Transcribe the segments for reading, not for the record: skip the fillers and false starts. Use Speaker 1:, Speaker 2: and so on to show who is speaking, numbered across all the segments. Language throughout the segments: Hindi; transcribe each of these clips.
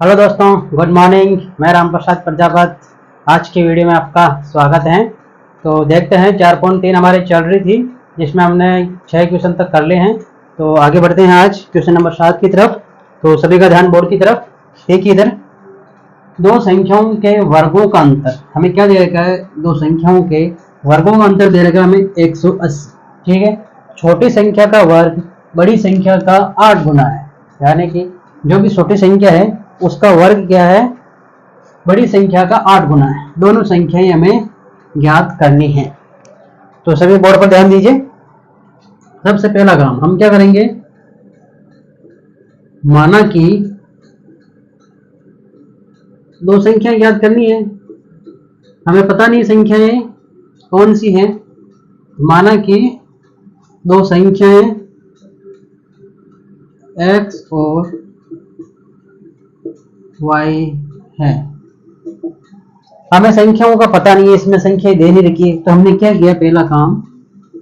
Speaker 1: हेलो दोस्तों, गुड मॉर्निंग। मैं राम प्रसाद प्रजापत। आज की वीडियो में आपका स्वागत है। तो देखते हैं 4.3 हमारी चल रही थी, जिसमें हमने 6 क्वेश्चन तक कर लिए हैं। तो आगे बढ़ते हैं आज क्वेश्चन नंबर 7 की तरफ। तो सभी का ध्यान बोर्ड की तरफ। देखिए इधर दो संख्याओं के वर्गों का अंतर हमें क्या दे रखा है। दो संख्याओं के वर्गों का अंतर दे रखा है हमें 180। ठीक है, छोटी संख्या का वर्ग बड़ी संख्या का 8 गुना है। यानी कि जो भी छोटी संख्या है उसका वर्ग क्या है, बड़ी संख्या का 8 गुना है। दोनों संख्याएं हमें ज्ञात करनी है। तो सभी बोर्ड पर ध्यान दीजिए। सबसे पहला काम हम क्या करेंगे, माना कि दो संख्या ज्ञात करनी है। हमें पता नहीं संख्याएं कौन सी हैं। माना कि दो संख्याएं x और y है। हमें संख्याओं का पता नहीं है, इसमें संख्याएं दे नहीं रखी है। तो हमने क्या किया, पहला काम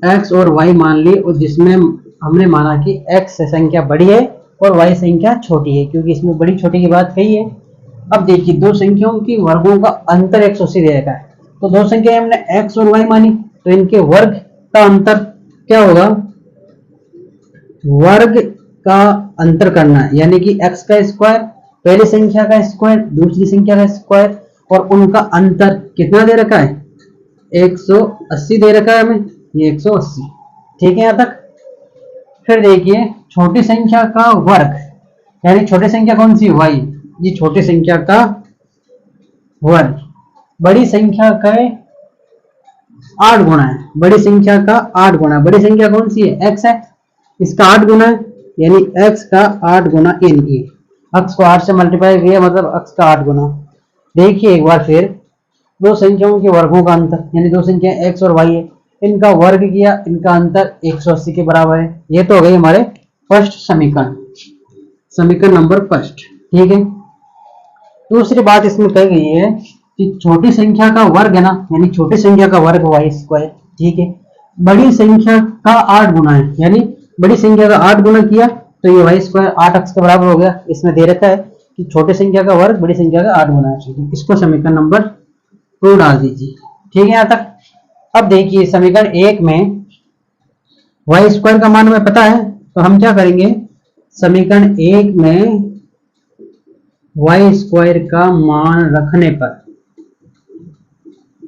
Speaker 1: x और y मान ली, और जिसमें हमने माना कि x संख्या बड़ी है और y संख्या छोटी है, क्योंकि इसमें बड़ी छोटी की बात कही है। अब देखिए दो संख्याओं की वर्गों का अंतर 180 दे रखा है। तो दो संख्या हमने x और y मानी, तो इनके वर्ग का अंतर क्या होगा, वर्ग का अंतर करना है। यानी कि x का स्क्वायर, पहली संख्या का स्क्वायर, दूसरी संख्या का स्क्वायर, और उनका अंतर कितना दे रखा है, 180 दे रखा है हमें, ये 180। ठीक है यहाँ तक। फिर देखिए छोटी संख्या का वर्ग, यानी छोटी संख्या कौन सी, y, ये छोटी संख्या का वर्ग बड़ी संख्या का 8 गुना है। बड़ी संख्या का 8 गुना, बड़ी संख्या कौन सी है, x है, इसका 8 गुना है, यानी x का 8 गुना इन, अक्ष को 8 से मल्टीप्लाई किया मतलब अक्ष का 8 गुना। देखिए एक बार फिर दो संख्याओं के वर्गों का अंतर, यानी दो संख्या x और y है, इनका वर्ग किया, इनका अंतर 180 के बराबर है। ये तो हो गई हमारे फर्स्ट समीकरण, समीकरण नंबर फर्स्ट। ठीक है, दूसरी बात इसमें कही गई है कि छोटी संख्या का वर्ग है ना, यानी छोटी संख्या का वर्ग y स्क्वायर। ठीक है, बड़ी संख्या का 8 गुना है, यानी बड़ी संख्या का 8 गुना किया तो ये y स्क्वायर 8 अक्ष के बराबर हो गया। इसमें दे रखा है कि छोटी संख्या का वर्ग बड़ी संख्या का 8 गुना है। इसको समीकरण नंबर 2 डाल दीजिए। ठीक है यहाँ तक। अब देखिए समीकरण 1 में y स्क्वायर का मान हमें पता है, तो हम क्या करेंगे, समीकरण 1 में y स्क्वायर का मान रखने पर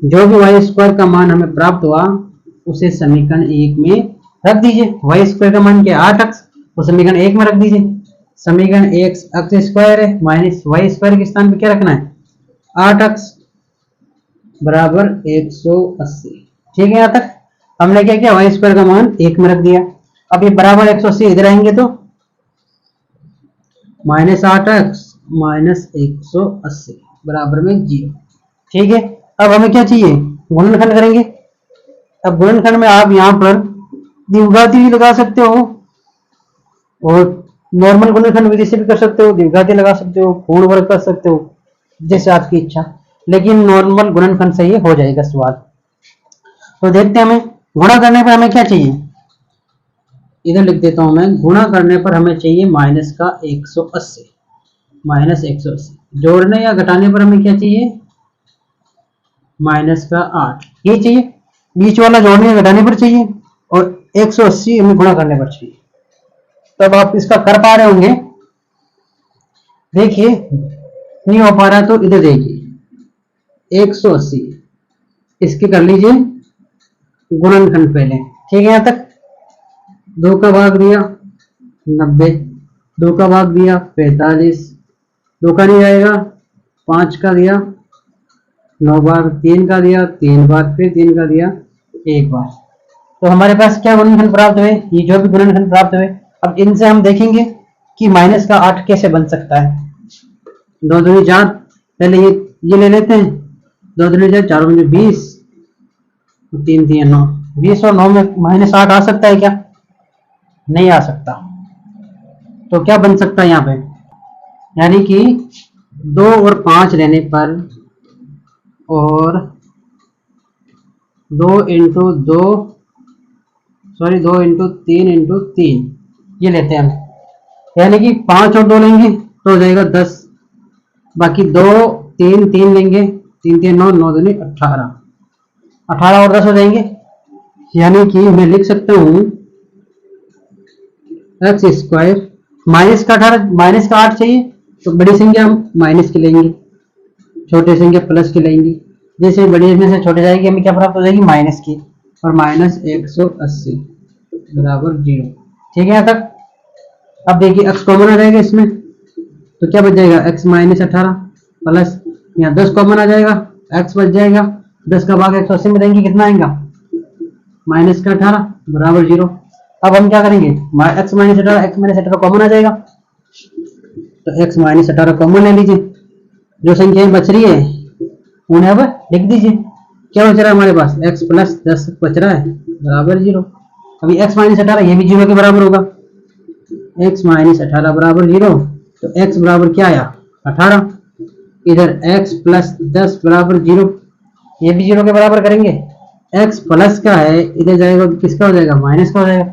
Speaker 1: जो भी y स्क्वायर का मान हमें प्राप्त हुआ उसे समीकरण 1 में रख दीजिए। y स्क्वायर का मान क्या, 8 अक्ष, तो समीकरण 1 में रख दीजिए। समीकरण 1 अक्ष स्क्वायर है, माइनस y स्क्वायर के स्थान पे क्या रखना है, 8 अक्ष बराबर 180। ठीक है यहाँ तक। हमने क्या किया, y स्क्वायर का मान 1 में रख दिया। अब ये बराबर 180 इधर आएंगे तो माइनस 8 अक्ष माइनस 180 बराबर में 0। ठीक है, अब हमें क्या चाहिए, गुणनखंड करेंगे। अब गुणनखंड में आप यहाँ पर द्विघाती भी लगा सकते हो और नॉर्मल गुणनखंड विधि से भी कर सकते हो, द्विघाती लगा सकते हो, पूर्ण वर्ग कर सकते हो, जैसे आपकी इच्छा। लेकिन नॉर्मल गुणनखंड से ये हो जाएगा सवाल। तो देखते हैं हमें गुणा करने पर हमें क्या चाहिए, इधर लिख देता हूं मैं, गुणा करने पर हमें चाहिए माइनस का 180, माइनस 180। जोड़ने या घटाने पर हमें क्या चाहिए, माइनस का 8, ये चाहिए। बीच वाला जोड़ने या घटाने पर चाहिए, और 180 हमें गुणा करने पर चाहिए। तब आप इसका कर पा रहे होंगे। देखिए नहीं हो पा रहा तो इधर देखिए 180, इसके कर लीजिए गुणनखंड पहले। ठीक है यहाँ तक। 2 का भाग दिया 90, 2 का भाग दिया 45, 2 का नहीं आएगा, 5 का दिया 9 बार, 3 का दिया 3 बार, फिर 3 का दिया 1 बार। तो हमारे पास क्या गुणनखंड प्राप्त हुए, ये जो भी गुणनखंड प्राप्त हुए। अब इनसे हम देखेंगे कि माइनस का 8 कैसे बन सकता है। 2 दूनी 4, पहले ये ले लेते हैं, 2 दूनी 4, 4 दूनी 20, 3 3 9, 20 और 9 में माइनस 8 आ सकता है क्या, नहीं आ सकता। तो क्या बन सकता है यहाँ पे, यानी कि 2 और 5 लेने पर, और 2 इंटू 2 सॉरी 2 इंटू 3 इंटू 3 ये लेते हैं हम, यानी कि 5 और 2 लेंगे तो हो जाएगा 10, बाकी 2 3 3 लेंगे, 3 3 9 9 दूनी 18, 18 और 10 हो जाएंगे, यानी कि मैं लिख सकता हूँ एक्स स्क्वायर माइनस का 18, माइनस का 8 चाहिए तो बड़ी संख्या हम माइनस की लेंगे, छोटी संख्या प्लस की लेंगे। जैसे बड़ी में से छोटे जाएगी हमें क्या प्राप्त हो जाएगी, माइनस की, और माइनस 180 बराबर 0। ठीक है यहाँ तक। अब देखिए x कॉमन आ जाएगा इसमें, तो क्या बच जाएगा x माइनस 18 प्लस यहाँ 10 कॉमन आ जाएगा, x बच जाएगा, 10 का भाग 180 में देंगे कितना आएगा, माइनस का 18 बराबर 0। अब हम क्या करेंगे, x माइनस 18 कॉमन आ जाएगा, तो x माइनस 18 कॉमन ले लीजिए, जो संख्याएं बच रही है उन्हें अब लिख दीजिए। क्या बच रहा है हमारे पास, x प्लस 10 बच रहा है बराबर 0। अभी x माइनस 18 ये भी 0 के बराबर होगा, x माइनस 18 बराबर 0, तो x बराबर क्या आया 18, इधर x प्लस 10 बराबर 0, ये भी 0 के बराबर करेंगे, x प्लस का है इधर जाएगा किसका हो जाएगा, माइनस का हो जाएगा।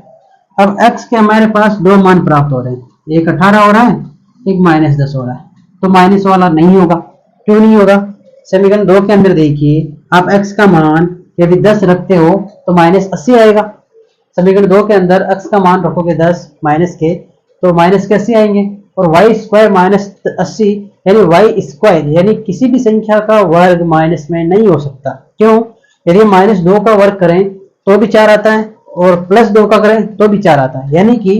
Speaker 1: अब x के हमारे पास दो मान प्राप्त हो रहे हैं, एक 18 हो रहा है, एक माइनस 10 हो रहा है, तो माइनस वाला नहीं होगा। क्यों नहीं होगा, समीकरण 2 के अंदर देखिए आप x का मान यदि 10 रखते हो तो माइनस 80 आएगा। समीकरण 2 के अंदर x का मान रखोगे 10 माइनस के, तो माइनस के 80 आएंगे, और y स्क्वायर माइनस 80 यानी y स्क्वायर यानी किसी भी संख्या का वर्ग माइनस में नहीं हो सकता। क्यों, यदि माइनस 2 का वर्ग करें तो भी 4 आता है, और प्लस 2 का करें तो भी 4 आता है, यानी कि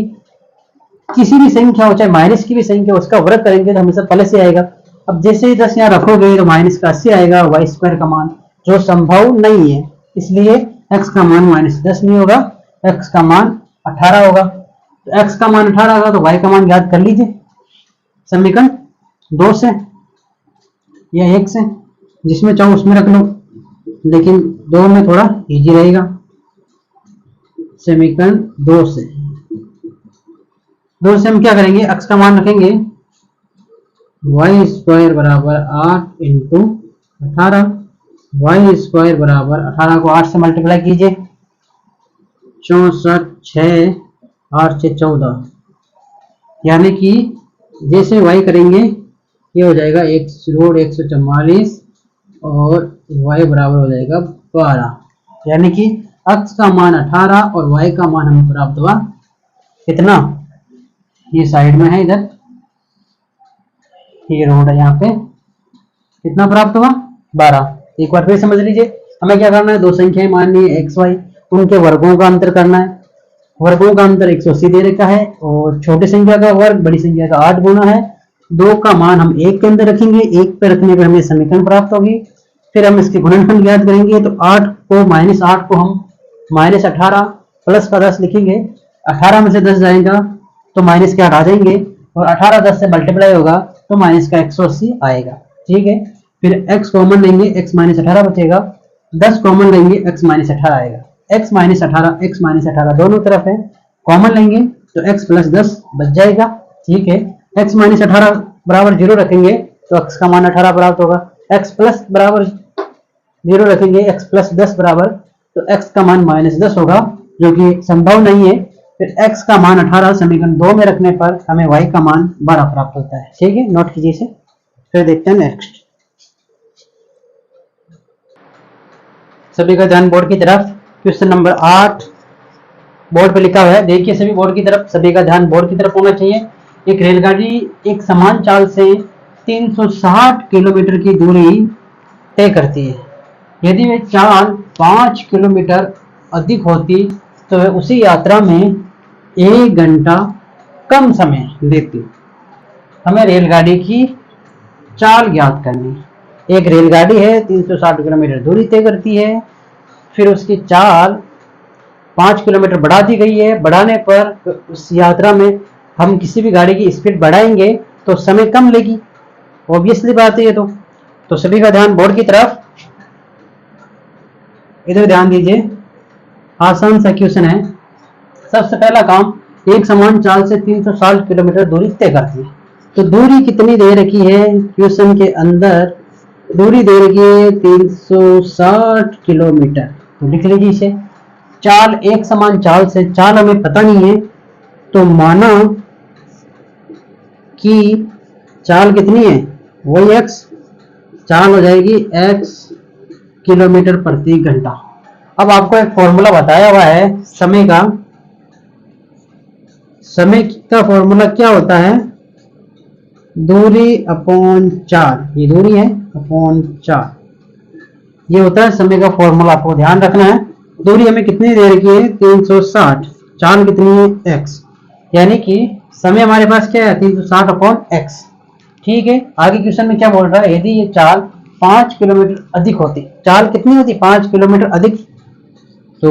Speaker 1: किसी भी संख्या हो चाहे माइनस की भी संख्या उसका वर्ग करेंगे तो हमेशा प्लस ही आएगा। अब जैसे ही 10 यहाँ रखोगे तो माइनस का 80 आएगा वाई स्क्वायर का मान, जो संभव नहीं है, इसलिए x का मान माइनस 10 नहीं होगा, x का मान 18 होगा। तो x का मान 18 होगा तो y का मान याद कर लीजिए समीकरण 2 से या 1 से, जिसमें चाहो उसमें रख लो, लेकिन 2 में थोड़ा इजी रहेगा। समीकरण 2 से हम क्या करेंगे, x का मान रखेंगे वाई स्क्वायर बराबर 8 इंटू 18, वाई स्क्वायर बराबर 18 को 8 से मल्टीप्लाई कीजिए, 64 6 8 से 14, यानी कि जैसे y करेंगे ये हो जाएगा 144 और y बराबर हो जाएगा 12, यानी कि x का मान 18 और y का मान हमें प्राप्त हुआ कितना, ये साइड में है, इधर ये रोड है, यहाँ पे कितना प्राप्त हुआ 12। एक बार फिर समझ लीजिए, हमें क्या करना है, दो संख्याएं माननी है x y, उनके वर्गों का अंतर करना है। वर्गों का अंतर 180 दे रखा है, और छोटी संख्या का वर्ग बड़ी संख्या का 8 गुना है। 2 का मान हम 1 के अंदर रखेंगे, 1 पे रखने पर हमें समीकरण प्राप्त होगी, फिर हम इसके गुणनफल ज्ञात करेंगे। तो 8 को माइनस 8 को हम माइनस 18 प्लस का 10 लिखेंगे, 18 में से 10 जाएगा तो माइनस के 8 आ जाएंगे, और 18 10 से मल्टीप्लाई होगा तो माइनस का 180 आएगा। ठीक है, फिर x कॉमन लेंगे, x माइनस 18 बचेगा, 10 कॉमन लेंगे, x माइनस 18 आएगा, x माइनस 18 दोनों तरफ है, कॉमन लेंगे तो x प्लस 10 बच जाएगा। ठीक है, x माइनस 18 बराबर 0 रखेंगे तो x का मान 18 प्राप्त होगा, x प्लस बराबर 0 रखेंगे, x प्लस 10 बराबर, तो x का मान माइनस 10 होगा, जो कि संभव नहीं है। फिर x का मान 18 समीकरण 2 में रखने पर हमें y का मान 12 प्राप्त होता है। ठीक है, नोट कीजिए इसे। फिर देखते हैं नेक्स्ट। सभी का ध्यान बोर्ड की तरफ, क्वेश्चन नंबर 8 बोर्ड पे लिखा हुआ है, देखिए सभी बोर्ड की तरफ, सभी का ध्यान बोर्ड की तरफ होना चाहिए। एक रेलगाड़ी एक समान चाल से 360 किलोमीटर की दूरी तय करती है। यदि वह चाल 5 किलोमीटर अधिक होती तो वह उसी यात्रा में 1 घंटा कम समय लेती। हमें रेलगाड़ी की चाल ज्ञात करनी। एक रेलगाड़ी है 360 किलोमीटर दूरी तय करती है, फिर उसकी चाल 5 किलोमीटर बढ़ा दी गई है। बढ़ाने पर उस यात्रा में हम किसी भी गाड़ी की स्पीड बढ़ाएंगे तो समय कम लेगी, ऑब्वियसली बात है ये तो सभी का ध्यान बोर्ड की तरफ, इधर ध्यान दीजिए, आसान सा क्वेश्चन है। सबसे पहला काम, एक समान चाल से 360 किलोमीटर दूरी तय करती है, तो दूरी कितनी दे रखी है क्वेश्चन के अंदर, दूरी दे रखी है 360 किलोमीटर, तो लिख लीजिए इसे। चाल एक समान चाल से, चाल हमें पता नहीं है, तो माना कि चाल कितनी है वही x, चाल हो जाएगी x किलोमीटर प्रति घंटा। अब आपको एक फॉर्मूला बताया हुआ है समय का। समय का फॉर्मूला क्या होता है? दूरी अपॉन 4, ये दूरी है अपॉन 4, ये होता है समय का फॉर्मूला। आपको ध्यान रखना है दूरी हमें कितनी दे रखी है? 360, चाल कितनी है? x, यानी कि समय हमारे पास क्या है? 360 अपॉन x। ठीक है, आगे क्वेश्चन में क्या बोल रहा है? यदि ये चाल 5 किलोमीटर अधिक होती, चाल कितनी होती? 5 किलोमीटर अधिक, तो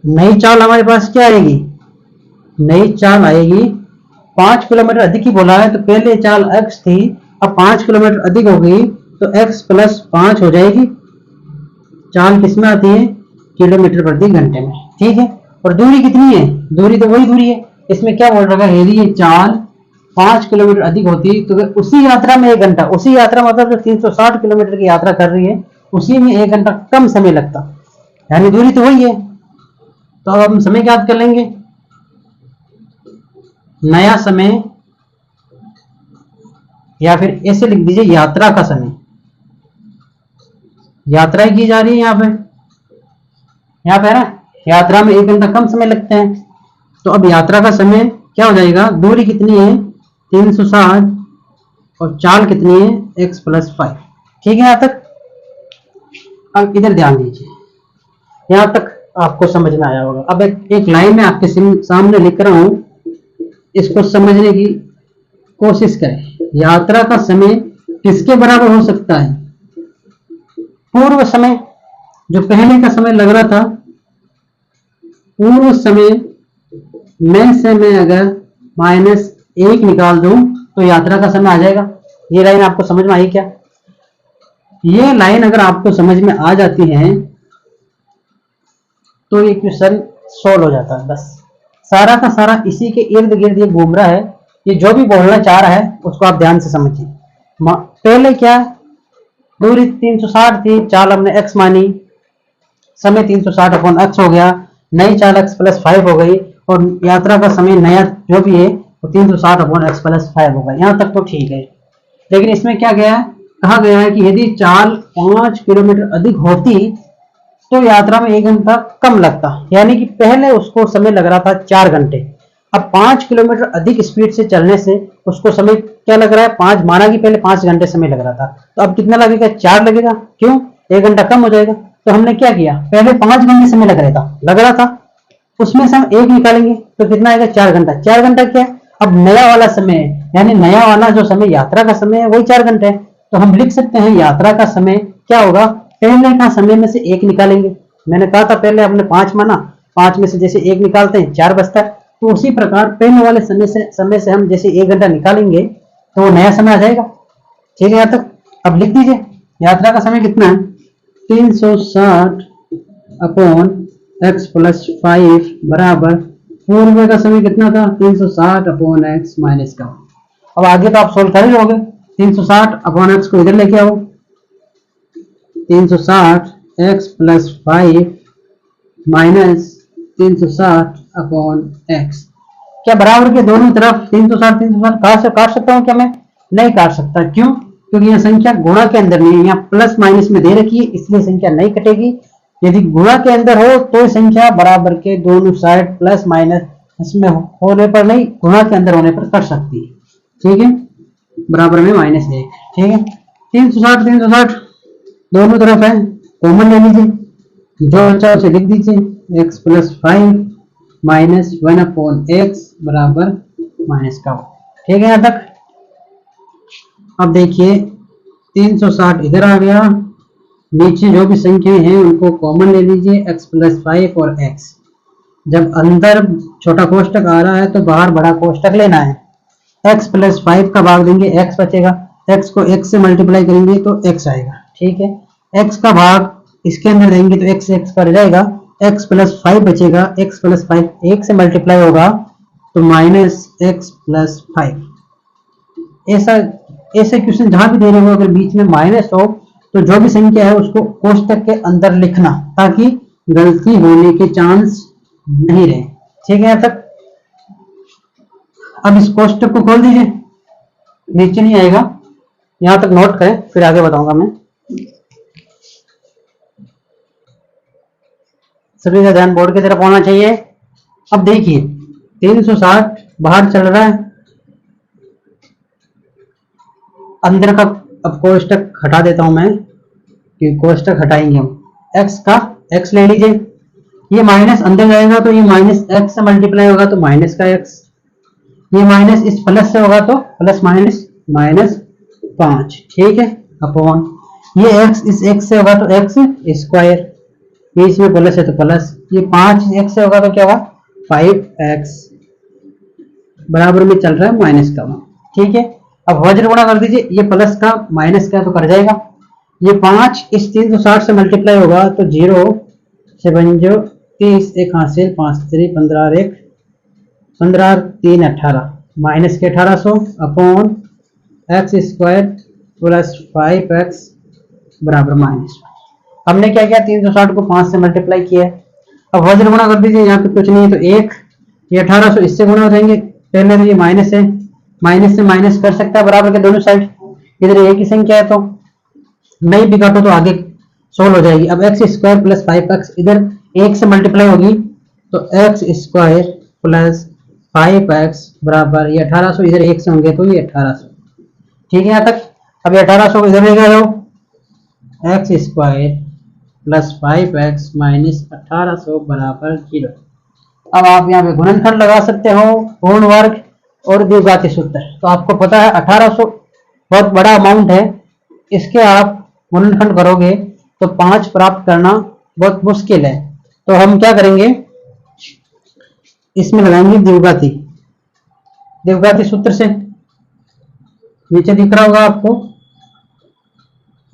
Speaker 1: नई चाल हमारे पास क्या आएगी? नई चाल आएगी 5 किलोमीटर अधिक ही बोला है, तो पहले चाल x थी, अब 5 किलोमीटर अधिक हो गई तो x प्लस 5 हो जाएगी। चाल किसमें आती है? किलोमीटर प्रति घंटे में। ठीक है, और दूरी कितनी है? दूरी तो वही दूरी है। इसमें क्या बोल रहा है? यदि ये चाल 5 किलोमीटर अधिक होती तो उसी यात्रा में 1 घंटा, उसी यात्रा मतलब जो 360 किलोमीटर की यात्रा कर रही है उसी में 1 घंटा कम समय लगता, यानी दूरी तो वही है। तो अब हम समय ज्ञात कर लेंगे। नया समय, या फिर ऐसे लिख दीजिए यात्रा का समय। यात्राएं की जा रही है यहाँ पे है ना, यात्रा में 1 घंटा कम समय लगते हैं। तो अब यात्रा का समय क्या हो जाएगा? दूरी कितनी है? 360, और चाल कितनी है? x plus 5। ठीक है यहाँ तक? अब इधर ध्यान दीजिए, यहाँ तक आपको समझ में आया होगा। अब एक लाइन में आपके सामने लिख रहा हूं, इसको समझने की कोशिश करें। यात्रा का समय किसके बराबर हो सकता है? पूर्व समय, जो पहले का समय लग रहा था, पूर्व समय में से मैं अगर -1 निकाल दूं तो यात्रा का समय आ जाएगा। ये लाइन आपको समझ में आई क्या? ये लाइन अगर आपको समझ में आ जाती है तो ये क्वेश्चन सोल्व हो जाता है। बस सारा का सारा इसी के इर्द गिर्द ये घूम रहा है। ये जो भी बोलना चाह रहा है उसको आप ध्यान से समझिए। पहले क्या, दूरी 360 थी, चाल हमने x मानी, समय 360 अपॉन x हो गया, नई चाल x प्लस 5 हो गई, और यात्रा का समय नया जो भी है वो 360 अपॉन x प्लस 5 होगा। यहाँ तक तो ठीक है। लेकिन इसमें क्या गया, कहा गया है कि यदि चाल 5 किलोमीटर अधिक होती तो यात्रा में 1 घंटा कम लगता, यानी कि पहले उसको समय लग रहा था 4 घंटे, अब 5 किलोमीटर अधिक स्पीड से चलने से उसको समय क्या लग रहा है? 5 माना कि पहले 5 घंटे समय लग रहा था, तो अब कितना लगेगा? 4 लगेगा। क्यों? 1 घंटा कम हो जाएगा। तो हमने क्या किया, पहले 5 घंटे समय लग रहा था, उसमें से हम 1 निकालेंगे तो कितना आएगा? 4 घंटा। 4 घंटा क्या है? अब नया वाला समय है, यानी नया वाला जो समय यात्रा का समय है वही 4 घंटे है। तो हम लिख सकते हैं यात्रा का समय क्या होगा? पहले का समय में से 1 निकालेंगे। मैंने कहा था पहले हमने 5 माना, 5 में से जैसे 1 निकालते हैं 4 बचता है, तो उसी प्रकार पहले वाले समय से हम जैसे 1 घंटा निकालेंगे तो वो नया समय आ जाएगा। ठीक है यहाँ तक? अब लिख दीजिए यात्रा का समय कितना है? 360 अपॉन x प्लस 5 बराबर पूर्व का समय कितना था? 360 अपॉन x माइनस का। अब आगे तो आप सोल्व कर ही लोगे। 360 अपॉन x को इधर लेके आओ, 360 x plus 5 minus 360 upon x, क्या बराबर के दोनों तरफ 360 360 काट सकता हूं क्या? मैं नहीं काट सकता। क्यों? क्योंकि यह संख्या गुणा के अंदर नहीं है, यहाँ प्लस माइनस में दे रखी है, इसलिए संख्या नहीं कटेगी। यदि गुणा के अंदर हो तो संख्या बराबर के दोनों साइड प्लस माइनस इसमें होने पर नहीं, गुणा के अंदर होने पर कट सकती है। ठीक है, बराबर में -1। ठीक है, 360 360 दोनों तरफ है, कॉमन ले लीजिए, जो अच्छा उसे लिख दीजिए, x plus 5 minus 1 upon x बराबर -का। ठीक है यहाँ तक? अब देखिए 360 इधर आ गया, नीचे जो भी संख्या हैं उनको कॉमन ले लीजिए, x प्लस 5 और x। जब अंदर छोटा कोष्टक आ रहा है तो बाहर बड़ा कोष्टक लेना है। x प्लस 5 का भाग देंगे, x बचेगा, x को x से मल्टीप्लाई करेंगे तो x आएगा। ठीक है, x का भाग इसके अंदर देंगे तो x से x पर जाएगा, x प्लस 5 बचेगा, x प्लस 5 1 से मल्टीप्लाई होगा तो माइनस x प्लस 5। ऐसे क्वेश्चन जहां भी दे रहे हो अगर बीच में माइनस हो तो जो भी संख्या है उसको कोष्टक के अंदर लिखना, ताकि गलती होने के चांस नहीं रहे। ठीक है यहाँ तक? अब इस कोष्टक को खोल दीजिए, नीचे नहीं आएगा, यहाँ तक नोट करें, फिर आगे बताऊंगा मैं। सभी का ध्यान बोर्ड की तरफ होना चाहिए। अब देखिए 360 बाहर चल रहा है, अंदर का अब कोष्टक हटा देता हूं मैं, कि कोष्टक हटाएंगे हम। x का x ले लीजिए, ये माइनस अंदर जाएगा तो ये माइनस x से मल्टीप्लाई होगा तो माइनस का x, ये माइनस इस प्लस से होगा तो प्लस माइनस माइनस 5, ठीक है, अपॉन ये x इस x से होगा तो x स्क्वायर, ये इसमें प्लस है तो प्लस, ये 5x से होगा तो क्या होगा 5x, बराबर में चल रहा है माइनस का 1, ठीक है। अब वज्र गुणा कर दीजिए, ये प्लस का माइनस का तो कर जाएगा, ये 5 इस 360 से मल्टीप्लाई होगा तो 0 से बन जो 30, एक हासिल 5 3 15 1 15 3 18, माइनस के 1800 upon x square plus 5x बराबर माइनस। हमने क्या किया 360 को 5 से मल्टीप्लाई किया है। अब वज्र गुणा कर दीजिए, यहाँ पे कुछ नहीं है तो 1, ये 1800 इससे गुणा हो जाएंगे, पहले तो ये माइनस है, माइनस से माइनस कर सकता है बराबर के दोनों साइड, इधर एक ही संख्या है तो नहीं भी काटो तो आगे सोल्व हो जाएगी। अब एक्स स्क्वायर प्लस 5x इधर 1 से मल्टीप्लाई होगी तो एक्स स्क्वायर प्लस 5x बराबर ये 1800, इधर 1 से होंगे तो ये 1800, ठीक है यहाँ तक। अब ये 1800 इधर ले गए हो, x square plus 5x minus 1800 बराबर 0। अब आप यहाँ पे गुणनखंड लगा सकते हो, पूर्ण वर्ग और द्विघाती सूत्र। तो आपको पता है 1800 बहुत बड़ा अमाउंट है, इसके आप गुणनखंड करोगे तो 5 प्राप्त करना बहुत मुश्किल है। तो हम क्या करेंगे, इसमें लगाएंगे द्विघाती, द्विघाती सूत्र से, नीचे दिख रहा होगा आपको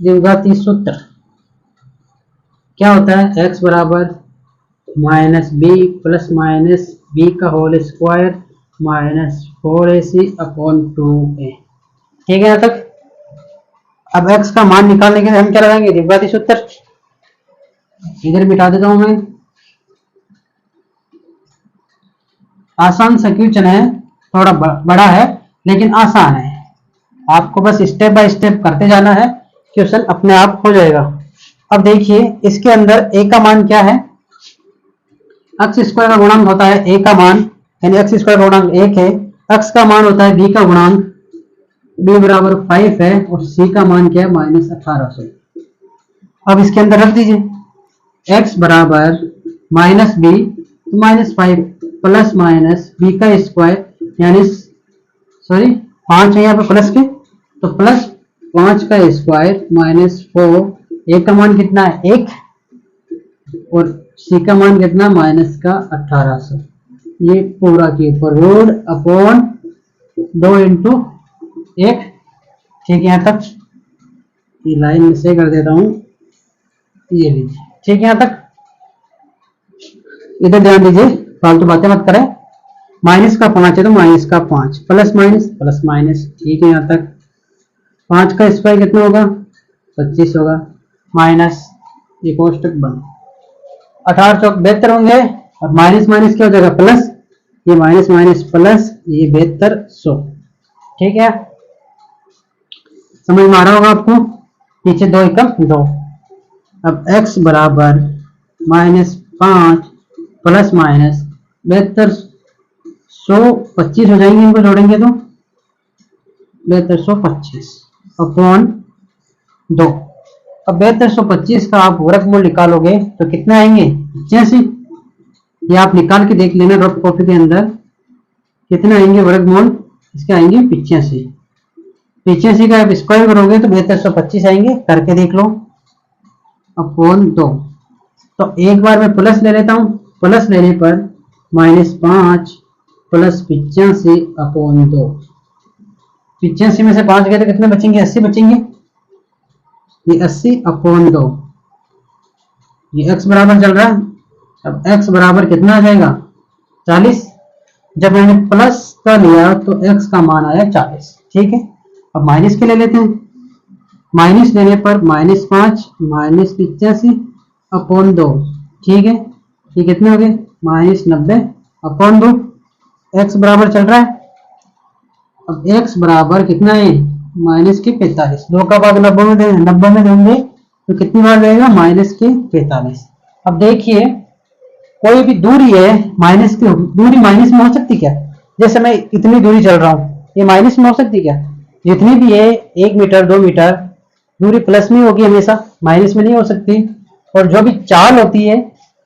Speaker 1: द्विघाती सूत्र क्या होता है, x बराबर minus b plus minus b का whole square minus 4ac upon 2a, ठीक है यहाँ तक। अब x का मान निकालने के लिए हम क्या लगाएंगे, द्विघाती सूत्र, इधर मिटा देता हूं मैं। आसान सा क्वेश्चन है, थोड़ा बड़ा है लेकिन आसान है, आपको बस स्टेप बाय स्टेप करते जाना है, क्वेश्चन अपने आप हो जाएगा। अब देखिए इसके अंदर a का मान क्या है, x स्क्वायर का गुणांक होता है a का मान, यानी x स्क्वायर का गुणांक 1 है, x का मान होता है b का गुणांक, b बराबर 5 है, और c का मान क्या है माइनस 1800। अब इसके अंदर रख दीजिए x बराबर माइनस बी तो माइनस 5 प्लस माइनस b का स्क्वायर, यानी सॉरी 5 है यहाँ पे प्लस के, तो प्लस 5 का स्क्वायर माइनस 4, a का मान कितना है 1 और c का मान कितना माइनस का 1800, ये पूरा के ऊपर रूट अपॉन 2 इंटू 1, ठीक है यहाँ तक। ये लाइन में से कर देता हूं, ये लीजिए, ठीक है यहाँ तक। इधर ध्यान दीजिए, फालतू बातें मत करें, माइनस का 5 है तो माइनस का 5 प्लस माइनस, ठीक है यहाँ तक। 5 का स्क्वायर कितना होगा 25 होगा, माइनस ये कोष्टक बंद, 1872 होंगे, और माइनस माइनस क्या हो जाएगा प्लस, ये माइनस माइनस प्लस, ये 7200, ठीक है, समझ में आ रहा होगा आपको। पीछे 2 एकम 2। अब x बराबर माइनस 5 प्लस माइनस 7225 हो जाएंगे, इनको जोड़ेंगे तो 7225 अपॉन 2। अब 7225 का आप वर्गमूल निकालोगे तो कितने आएंगे 85। ये आप निकाल के देख लेना रफ कॉपी के अंदर, कितने आएंगे वर्गमूल इसके, आएंगे 85। 85 का आप स्क्वायर करोगे तो 7225 आएंगे, करके देख लो, अपॉन 2। तो एक बार मैं प्लस ले लेता हूं, प्लस लेने पर -5 प्लस 85 अपॉन 2। 85 में से 5 गए तो कितने बचेंगे 80 बचेंगे, ये 80 अपॉन 2, ये x बराबर चल रहा है। अब x बराबर कितना आ जाएगा 40। जब मैंने प्लस का लिया तो x का मान आया 40, ठीक है। अब माइनस के ले लेते हैं, माइनस लेने पर -5 माइनस 85 अपॉन 2, ठीक है, ये कितने हो गए -90 अपॉन 2, x बराबर चल रहा है। अब x बराबर कितना है माइनस के 45, 2 का भाग 90 में देंगे, 90 में देंगे तो कितनी बार देगा, माइनस के 45। अब देखिए कोई भी दूरी है माइनस की, दूरी माइनस में हो सकती क्या, जैसे मैं इतनी दूरी चल रहा हूँ, ये माइनस में हो सकती क्या, जितनी भी है 1 मीटर 2 मीटर दूरी प्लस में होगी हमेशा, माइनस में नहीं हो सकती। और जो भी चाल होती है,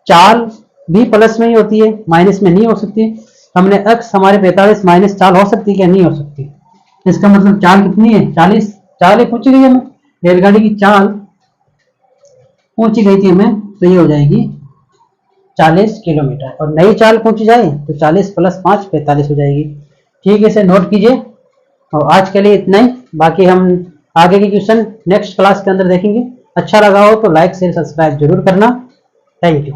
Speaker 1: चाल भी प्लस में ही होती है, माइनस में नहीं हो सकती। हमने अक्स हमारे 45 माइनस चाल हो सकती क्या, नहीं हो सकती। इसका मतलब चाल कितनी है, 40, चाल पूछ गई हमें, रेलगाड़ी की चाल पूछी गई थी हमें, तो ये हो जाएगी 40 किलोमीटर। और नई चाल पूछी जाए तो 40 + 5 45 हो जाएगी। ठीक है, इसे नोट कीजिए। और आज के लिए इतना ही, बाकी हम आगे के क्वेश्चन नेक्स्ट क्लास के अंदर देखेंगे। अच्छा लगा हो तो लाइक शेयर सब्सक्राइब जरूर करना। Thank you.